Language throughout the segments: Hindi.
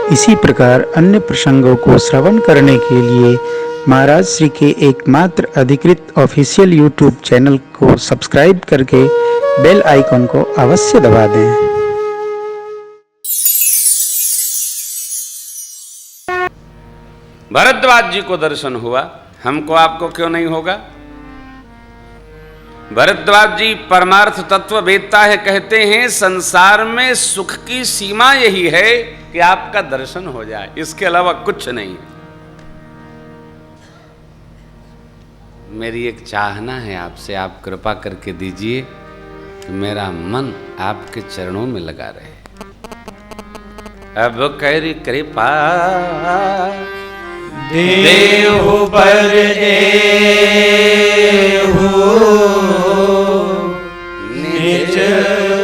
इसी प्रकार अन्य प्रसंगों को श्रवण करने के लिए महाराज श्री के एकमात्र अधिकृत ऑफिशियल यूट्यूब चैनल को सब्सक्राइब करके बेल आइकन को अवश्य दबा दें। भरद्वाज जी को दर्शन हुआ, हमको आपको क्यों नहीं होगा? भरद्वाज जी परमार्थ तत्व वेदता है, कहते हैं संसार में सुख की सीमा यही है कि आपका दर्शन हो जाए, इसके अलावा कुछ नहीं है। मेरी एक चाहना है आपसे, आप कृपा करके दीजिए कि मेरा मन आपके चरणों में लगा रहे। अब करी कृपा देहु पर एहु निज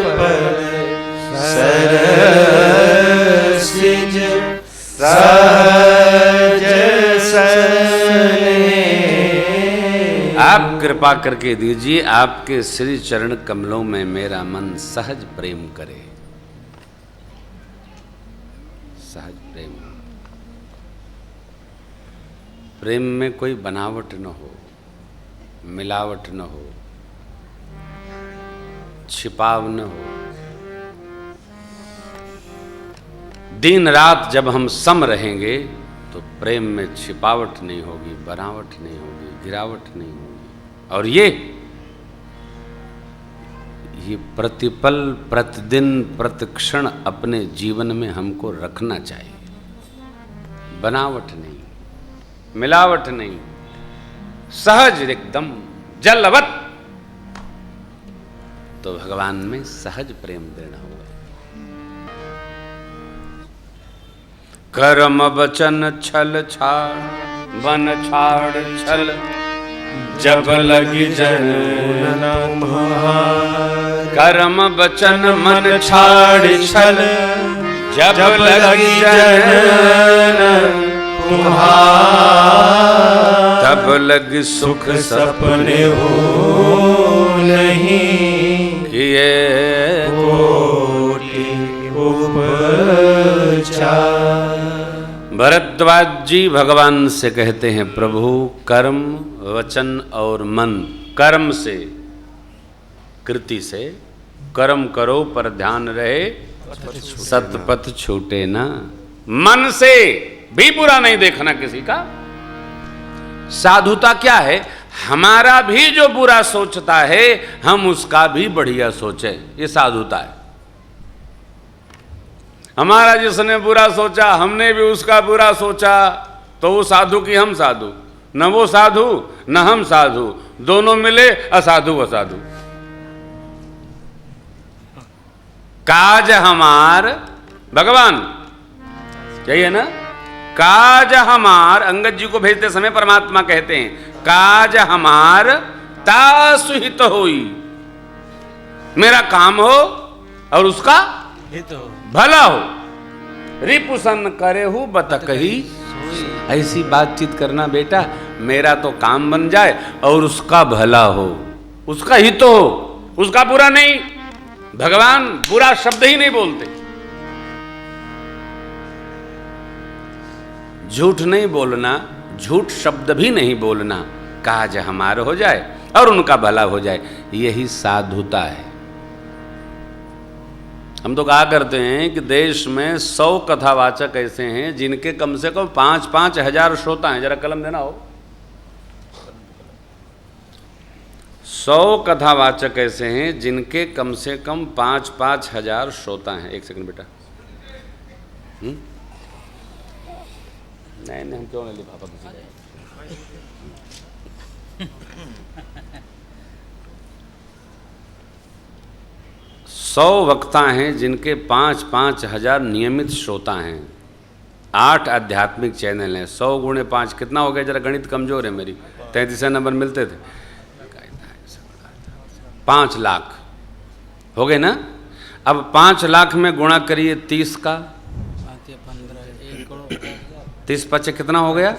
पर सरसिज सहज सने। आप कृपा करके दीजिए, आपके श्री चरण कमलों में मेरा मन सहज प्रेम करे, सहज प्रेम। प्रेम में कोई बनावट न हो, मिलावट न हो, छिपाव न हो। दिन रात जब हम सम रहेंगे तो प्रेम में छिपावट नहीं होगी, बनावट नहीं होगी, गिरावट नहीं होगी। और ये प्रतिपल प्रतिदिन प्रतिक्षण अपने जीवन में हमको रखना चाहिए। बनावट नहीं, मिलावट नहीं, सहज एकदम जलवत। तो भगवान में सहज प्रेम देना होगा। कर्म वचन छल छाड़ बन छाड़ छल, जब लगी जन कर्म वचन मन छाड़ छल, जब लगी जन तब लगी सुख सपने हो नहीं किए कोटि उपचार। भरद्वाज जी भगवान से कहते हैं, प्रभु कर्म वचन और मन, कर्म से कृति से कर्म करो पर ध्यान रहे, सतपथ छूटे ना। मन से भी बुरा नहीं देखना किसी का। साधुता क्या है? हमारा भी जो बुरा सोचता है हम उसका भी बढ़िया सोचे, ये साधुता है। हमारा जिसने बुरा सोचा हमने भी उसका बुरा सोचा, तो वो साधु की हम साधु, न वो साधु न हम साधु, दोनों मिले असाधु असाधु। काज हमार भगवान, यही है ना? काज हमार, अंगद जी को भेजते समय परमात्मा कहते हैं, काज हमार तासुहित होई। मेरा काम हो और उसका हित हो, भला हो। रिपुसन करे हूं बतक ही, ऐसी बातचीत करना बेटा, मेरा तो काम बन जाए और उसका भला हो, उसका हित हो, उसका बुरा नहीं। भगवान बुरा शब्द ही नहीं बोलते, झूठ नहीं बोलना, झूठ शब्द भी नहीं बोलना। काज हमारा हो जाए और उनका भला हो जाए, यही साधुता है। हम तो कहा करते हैं कि देश में 100 कथावाचक ऐसे हैं जिनके कम से कम 5-5 हजार श्रोता हैं। जरा कलम देना हो। 100 कथावाचक ऐसे हैं जिनके कम से कम 5-5 हजार श्रोता हैं। एक सेकंड बेटा। नहीं हम क्यों नहीं लिफाफा किसी का। 100 वक्ता हैं जिनके 5-5 हजार नियमित श्रोता हैं। 8 आध्यात्मिक चैनल हैं। 100 गुणे 5 कितना हो गया? जरा गणित कमजोर है मेरी। 33 नंबर मिलते थे। 5 लाख हो गए ना। अब 5 लाख में गुणा करिए 30 का, 30-5 कितना हो गया?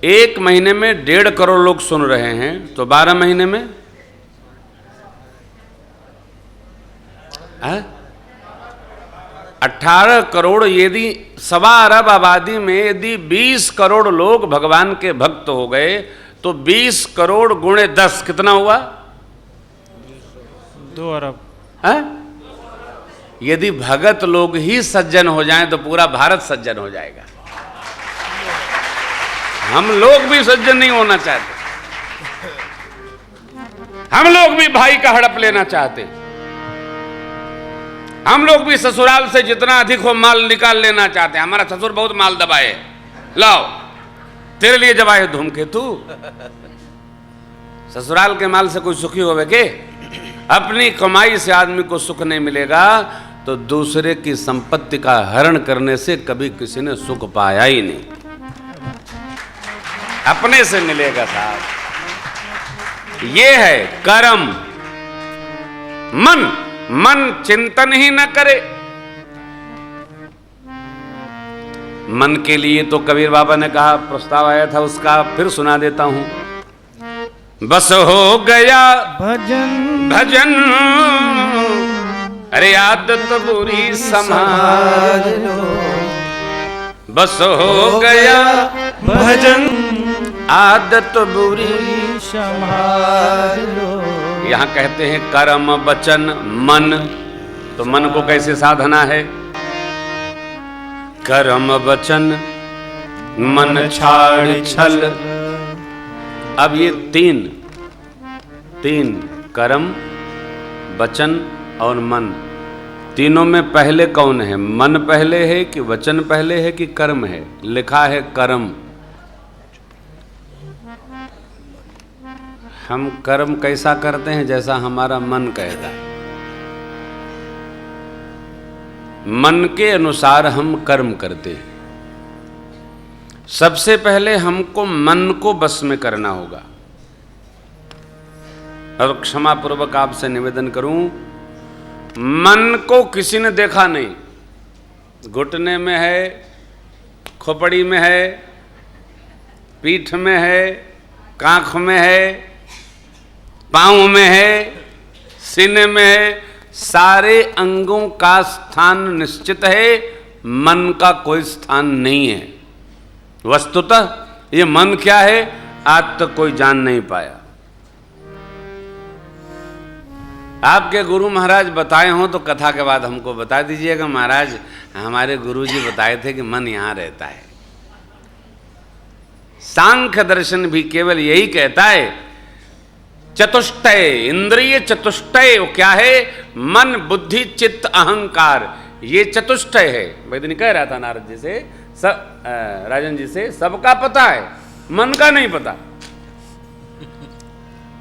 1 महीने में 1.5 करोड़ लोग सुन रहे हैं, तो 12 महीने में 1 18 करोड़, यदि 1.25 अरब आबादी में यदि 20 करोड़ लोग भगवान के भक्त हो गए तो 20 करोड़ गुणे 10 कितना हुआ? 2 अरब। है? यदि भगत लोग ही सज्जन हो जाएं तो पूरा भारत सज्जन हो जाएगा। हम लोग भी सज्जन नहीं होना चाहते, हम लोग भी भाई का हड़प लेना चाहते, हम लोग भी ससुराल से जितना अधिक हो माल निकाल लेना चाहते हैं। हमारा ससुर बहुत माल दबाए, लाओ तेरे लिए जब आए धूमकेतु। ससुराल के माल से कोई सुखी होवे के? अपनी कमाई से आदमी को सुख नहीं मिलेगा तो दूसरे की संपत्ति का हरण करने से कभी किसी ने सुख पाया ही नहीं। अपने से मिलेगा साहब। ये है कर्म। मन चिंतन ही न करे। मन के लिए तो कबीर बाबा ने कहा, प्रस्ताव आया था उसका, फिर सुना देता हूं। बस हो गया भजन भजन, अरे आदत बुरी संभाल लो। बस हो गया भजन आदत बुरी संभाल लो। यहां कहते हैं कर्म वचन मन। तो मन को कैसे साधना है? कर्म वचन मन छाड़ छल। अब ये तीन कर्म वचन और मन, तीनों में पहले कौन है? मन पहले है कि वचन पहले है कि कर्म है? लिखा है कर्म। हम कर्म कैसा करते हैं? जैसा हमारा मन कहता है। मन के अनुसार हम कर्म करते हैं। सबसे पहले हमको मन को बस में करना होगा। और क्षमा पूर्वक आपसे निवेदन करूं, मन को किसी ने देखा नहीं। घुटने में है, खोपड़ी में है, पीठ में है, कांख में है, पांव में है, सीने में है, सारे अंगों का स्थान निश्चित है, मन का कोई स्थान नहीं है। वस्तुतः ये मन क्या है आज तक कोई जान नहीं पाया। आपके गुरु महाराज बताए हों तो कथा के बाद हमको बता दीजिएगा, महाराज हमारे गुरुजी बताए थे कि मन यहां रहता है। सांख्य दर्शन भी केवल यही कहता है, चतुष्टय, इंद्रिय चतुष्टय। वो क्या है? मन बुद्धि चित्त अहंकार, ये चतुष्टय है। वैदिक कह रहा था नारद जी से, राजन जी से, सबका पता है, मन का नहीं पता।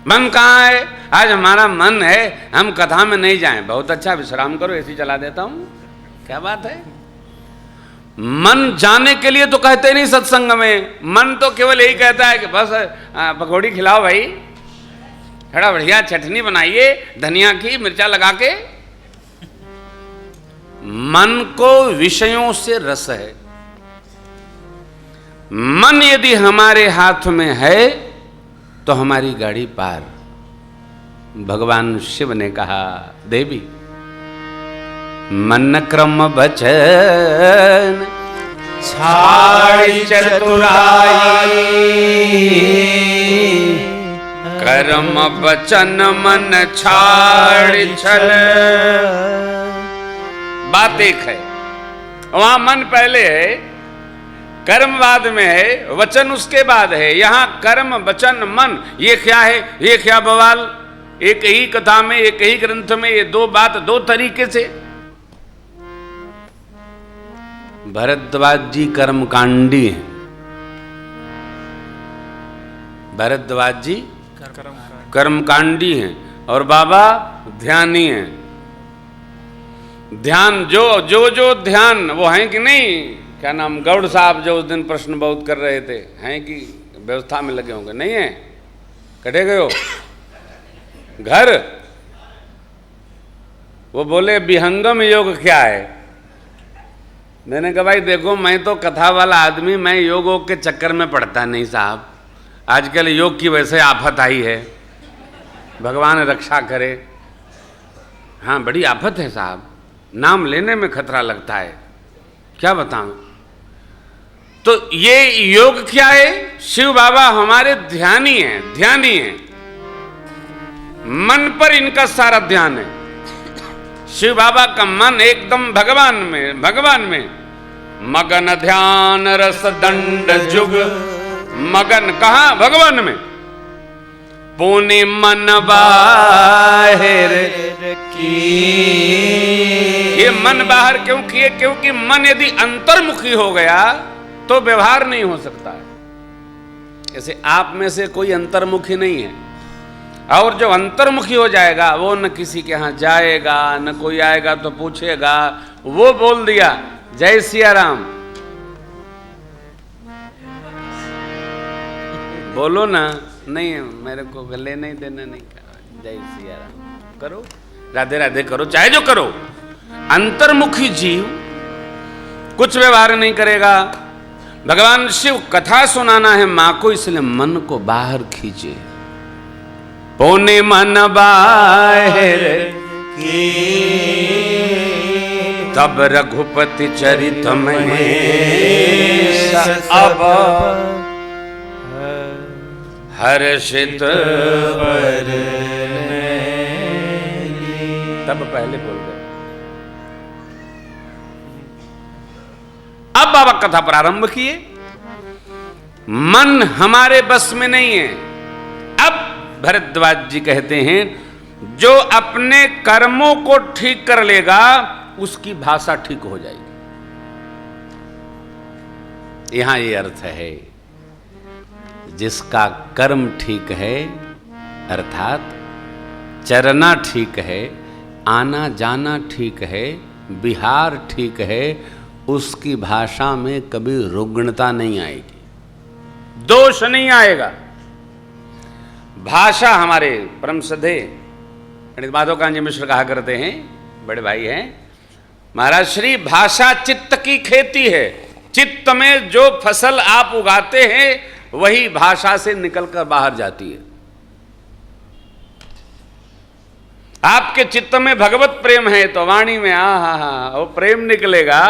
मन कहाँ है? आज हमारा मन है, हम कथा में नहीं जाएं। बहुत अच्छा, विश्राम करो, ऐसी चला देता हूं। क्या बात है? मन जाने के लिए तो कहते नहीं सत्संग में। मन तो केवल यही कहता है कि बस पकौड़ी खिलाओ भाई, थोड़ा बढ़िया चटनी बनाइए धनिया की मिर्चा लगा के। मन को विषयों से रस है। मन यदि हमारे हाथ में है तो हमारी गाड़ी पार। भगवान शिव ने कहा, देवी मन क्रम बचन छाड़ चतुराई, कर्म वचन मन छाड़ छल। बात एक है, वहां मन पहले है, कर्म बाद में है, वचन उसके बाद है। यहां कर्म वचन मन, ये क्या है? ये क्या बवाल? एक ही कथा में, एक ही ग्रंथ में ये दो बात दो तरीके से। भरद्वाज जी कर्मकांडी हैं। भरद्वाज जी कर्मकांडी हैं और बाबा ध्यानी हैं। ध्यान जो ध्यान वो हैं कि नहीं? क्या नाम, गौड़ साहब जो उस दिन प्रश्न बहुत कर रहे थे, हैं कि व्यवस्था में लगे होंगे? नहीं है, कटे गए हो घर। वो बोले विहंगम योग क्या है? मैंने कहा भाई देखो, मैं तो कथा वाला आदमी, मैं योग के चक्कर में पड़ता नहीं साहब। आजकल योग की वैसे आफत आई है, भगवान रक्षा करे। हाँ बड़ी आफत है साहब। नाम लेने में खतरा लगता है, क्या बताऊं। तो ये योग क्या है? शिव बाबा हमारे ध्यानी हैं, ध्यानी हैं, मन पर इनका सारा ध्यान है। शिव बाबा का मन एकदम भगवान में, भगवान में मगन ध्यान रस दंड जुग, मगन कहा? भगवान में। पुनि मन बाहर की, ये मन बाहर क्यों किए? क्योंकि मन यदि अंतर्मुखी हो गया तो व्यवहार नहीं हो सकता है। जैसे आप में से कोई अंतर्मुखी नहीं है, और जो अंतर्मुखी हो जाएगा वो न किसी के यहां जाएगा, न कोई आएगा तो पूछेगा। वो बोल दिया जय सिया राम, बोलो ना, नहीं मेरे को गले नहीं देना, नहीं कहा जय सिया राम करो, राधे राधे करो, चाहे जो करो। अंतर्मुखी जीव कुछ व्यवहार नहीं करेगा। भगवान शिव कथा सुनाना है मां को, इसलिए मन को बाहर खींचे। पौने मन बाहर की, तब रघुपति चरित में अब हर्षित तब पहले बोल गए। अब बाबा कथा प्रारंभ किए। मन हमारे बस में नहीं है। अब भरद्वाज जी कहते हैं जो अपने कर्मों को ठीक कर लेगा उसकी भाषा ठीक हो जाएगी। यहां ये अर्थ है, जिसका कर्म ठीक है, अर्थात चरना ठीक है, आना जाना ठीक है, विहार ठीक है, उसकी भाषा में कभी रुग्णता नहीं आएगी, दोष नहीं आएगा। भाषा हमारे परम श्रद्धेय पंडित माधव कांजी मिश्र कहा करते हैं, बड़े भाई हैं, महाराज श्री भाषा चित्त की खेती है। चित्त में जो फसल आप उगाते हैं वही भाषा से निकलकर बाहर जाती है। आपके चित्त में भगवत प्रेम है तो वाणी में आ हा हा वो प्रेम निकलेगा,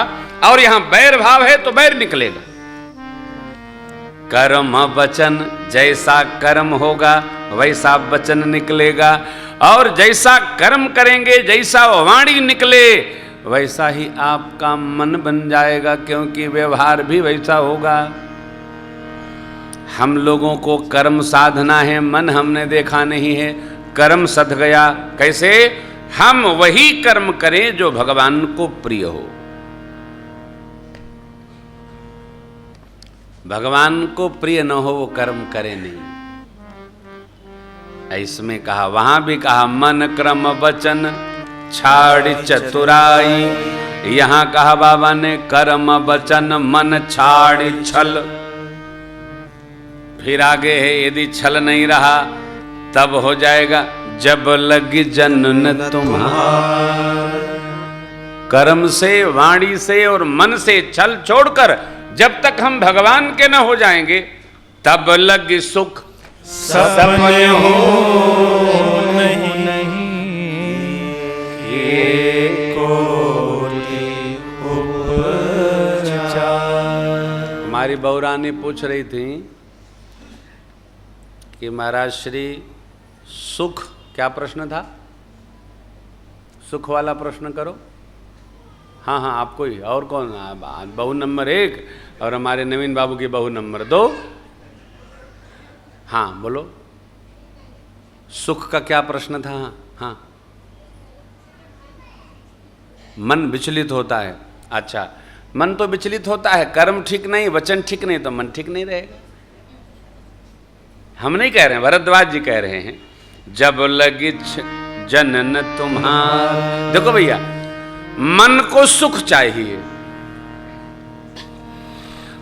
और यहां बैर भाव है तो बैर निकलेगा। कर्म वचन, जैसा कर्म होगा वैसा वचन निकलेगा, और जैसा कर्म करेंगे, जैसा वाणी निकले वैसा ही आपका मन बन जाएगा, क्योंकि व्यवहार भी वैसा होगा। हम लोगों को कर्म साधना है, मन हमने देखा नहीं है, कर्म सध गया। कैसे? हम वही कर्म करें जो भगवान को प्रिय हो। भगवान को प्रिय न हो वो कर्म करे नहीं। इसमें कहा, वहां भी कहा मन क्रम वचन छाड़ चतुराई। यहां कहा बाबा ने कर्म वचन मन छाड़ छल। फिर आगे है, यदि छल नहीं रहा तब हो जाएगा जब लगी जनन तुम्हार। कर्म से, वाणी से और मन से छल छोड़कर जब तक हम भगवान के न हो जाएंगे तब लगी सुख सपने हो नहीं। हमारी बहुरानी पूछ रही थी कि महाराज श्री सुख, क्या प्रश्न था? सुख वाला प्रश्न करो। हाँ हाँ, आपको ही, और कौन? बहू नंबर 1 और हमारे नवीन बाबू की बहू नंबर 2। हाँ बोलो, सुख का क्या प्रश्न था? हाँ, मन विचलित होता है। अच्छा, मन तो विचलित होता है, कर्म ठीक नहीं, वचन ठीक नहीं, तो मन ठीक नहीं रहेगा। हम नहीं कह रहे हैं, भरद्वाज जी कह रहे हैं जब लगी जनन तुम्हार। देखो भैया, मन को सुख चाहिए,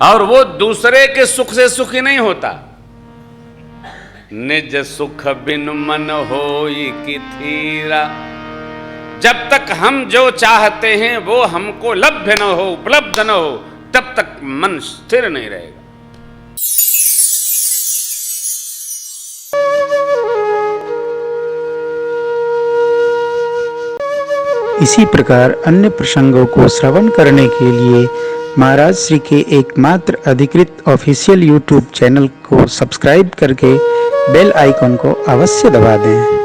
और वो दूसरे के सुख से सुखी नहीं होता। निज सुख बिन मन होई की थीरा। जब तक हम जो चाहते हैं वो हमको लभ्य न हो, उपलब्ध न हो, तब तक मन स्थिर नहीं रहेगा। इसी प्रकार अन्य प्रसंगों को श्रवण करने के लिए महाराज श्री के एकमात्र अधिकृत ऑफिशियल यूट्यूब चैनल को सब्सक्राइब करके बेल आइकन को अवश्य दबा दें।